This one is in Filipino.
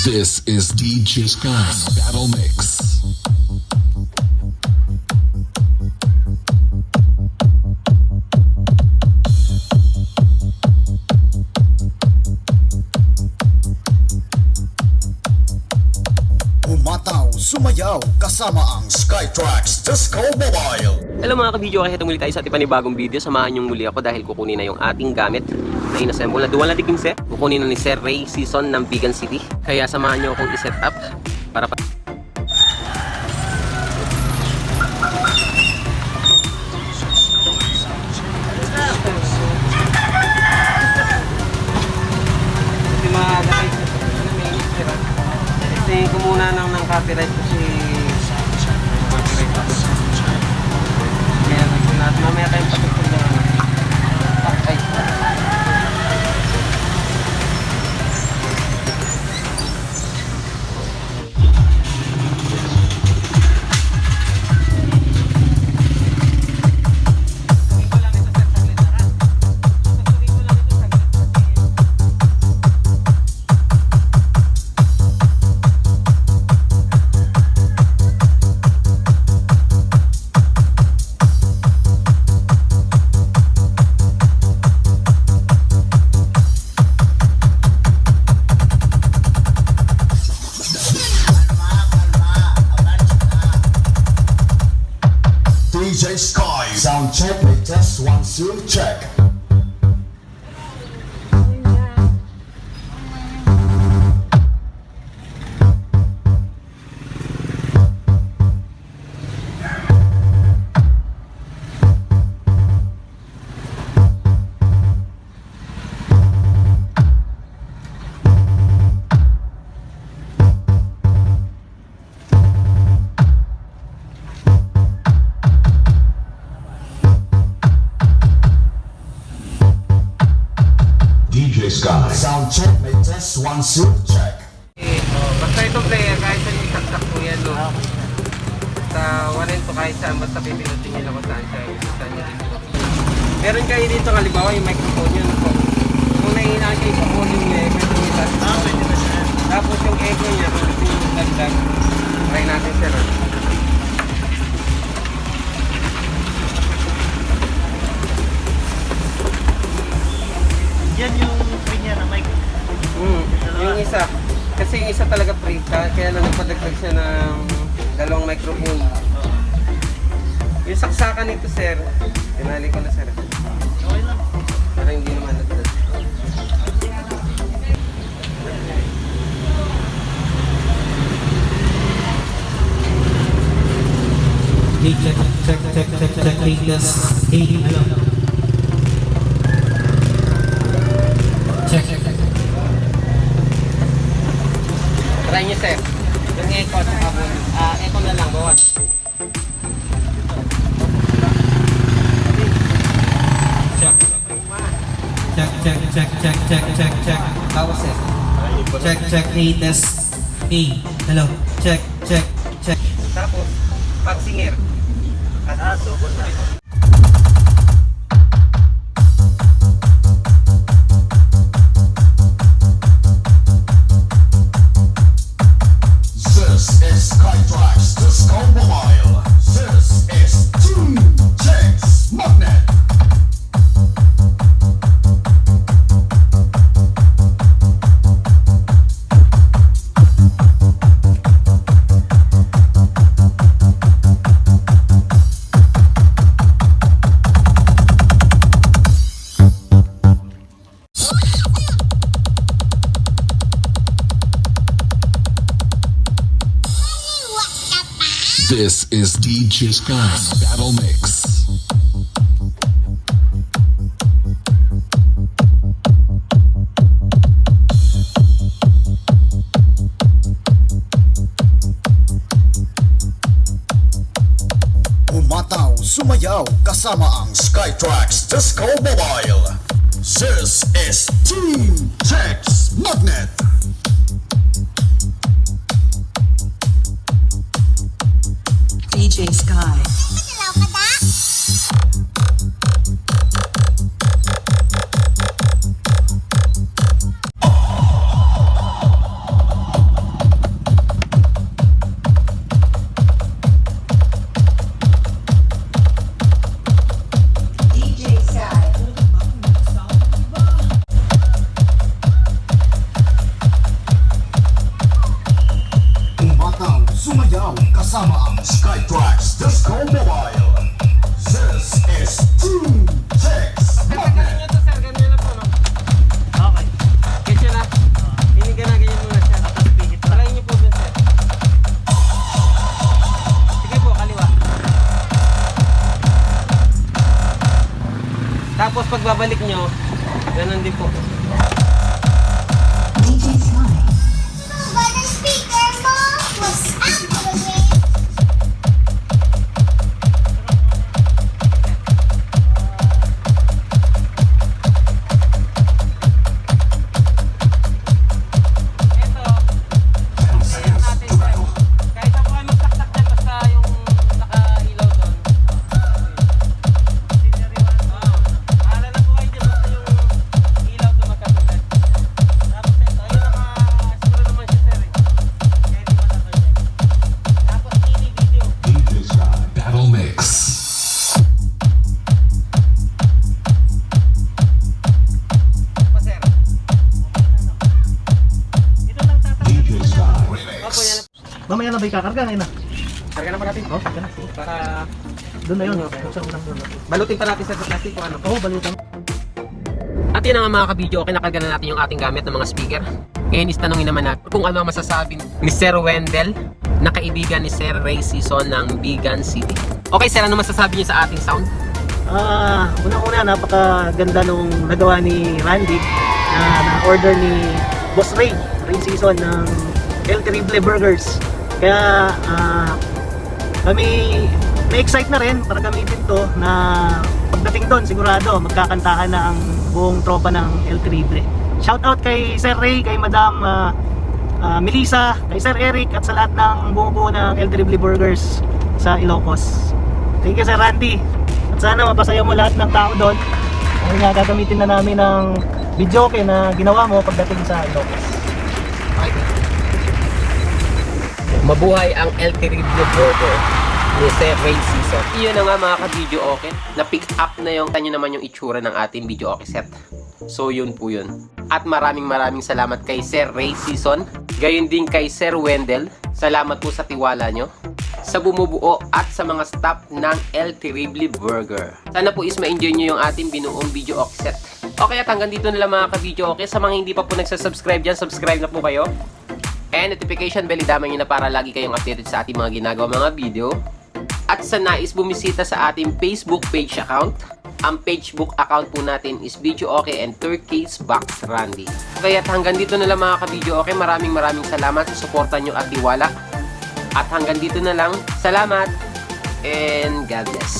This is DJ Sky's Battle Mix. Umataw, sumayaw, kasama ang Skytrax Disco Mobile. Hello mga kabidyo, kahit muli tayo sa ating panibagong video. Samahan niyong muli ako dahil kukunin na yung ating gamit na inassemble na dual na diging set. Kukunin na ni Sir Ray Season ng Vegan City. Kaya samahan niyo akong i-set up para kasi kumuna ng copyright kasi kaya natin mamaya kayong patutulong ay DJ Sky, sound check, test 1 2 check. DJ Sky, sound check, test 1 2 check. basta itong player kahit saan isaksak po yan no? Sa warin to kahit saan basta pipinutin nyo lang kung saan siya saan nyo rin ito. Meron kayo dito halimbawa yung microphone yun no? Kung nahihinaan kayo sa volume niya pwede nyo itas tapos yung echo niya kung gusto nyo dagdag try natin siya no? Yan yung free niya na mic. Yung isa. Kasi yung isa talaga free. Kaya lang nagpadagdag siya ng dalawang microphone. Yung saksakan nito sir, tinali ko na sir. Okay lang. Para hindi naman nagdag. Check, latest. Hey, hello. Check. Try nyo sir. Yung echo sa kabon. Echo na lang, bawas. Check. Bawas sir. Check, latest. Hey, hello. Check. Tapos, pag singer. Tukod na. This is Skytrax Disco Mobile. This is Team Checks Magnet. This is DJ Sky's Battle Mix. Umataw, sumayaw, kasama ang Skytrax Disco Mobile. This is Team Checks Magnet. DJ Sky. Tapos pagbabalik nyo, ganun din po. DJ Sky. Ito, ayan natin sir. Kahit na po kayo magsaksak dyan, basta yung nakailaw doon. Ala na po kayo dyan, basta yung ilaw doon magkatulad. Tapos ito, ayun naka-screw naman siya sir. Kaya di matatulad. Tapos TV video. DJ Sky. Battle Mix. Pa sir. Ito lang tatanggal. DJ Sky. Opo yan. Mamaya na ba ikakarga ngayon na? Karga na pa natin. Oh, sige na. Para Doon na yun. Buksan mo lang doon. balutin pa natin sir sa plastic kung ano. Oo, balutan. At yun na nga mga kabidyo, kinakarga na natin yung ating gamit ng mga speaker. Ngayon is tanungin naman natin kung ano ang masasabi ni Sir Wendell na kaibigan ni Sir Ray Season ng Bigan City. Okay sir, ano masasabi niyo sa ating sound? Unang-una, napakaganda nung nagawa ni Randy na order ni Boss Ray Season ng El Terrible Burgers. Kaya kami na-excite na rin para gamitin to na pagdating doon sigurado magkakantahan na ang buong tropa ng El Terrible. Shout out kay Sir Ray, kay Madam Melissa, kay Sir Eric at sa lahat ng bumubuo ng El Terrible Burgers sa Ilocos. Thank you Sir Randy. At sana mapasaya mo lahat ng tao doon. Ay nga gagamitin na namin ng videoke na ginawa mo pagdating sa Ilocos. Mabuhay ang El Terrible Burger ni Sir Ray Season. Iyon na nga mga ka-video okay. Na-pick up na yung tanyo naman yung itsura ng ating video okay set. So yun po yun. At maraming salamat kay Sir Ray Season. Gayon din kay Sir Wendell. Salamat po sa tiwala nyo sa bumubuo at sa mga staff ng El Terrible Burger. Sana po is ma-enjoy nyo yung ating binuong video okay set. Okay, at hanggang dito na lang mga ka-video okay. Sa mga hindi pa po nagsasubscribe dyan, subscribe na po kayo. And notification bell, idamay nyo na para lagi kayong updated sa ating mga ginagawa mga video. At sa nais bumisita sa ating Facebook page account, ang Facebook account po natin is Video Okay and Turkey's Box Randy. Kaya hanggang dito na lang mga ka-video okay. Maraming salamat sa suporta nyo at tiwala. At hanggang dito na lang. Salamat and God bless.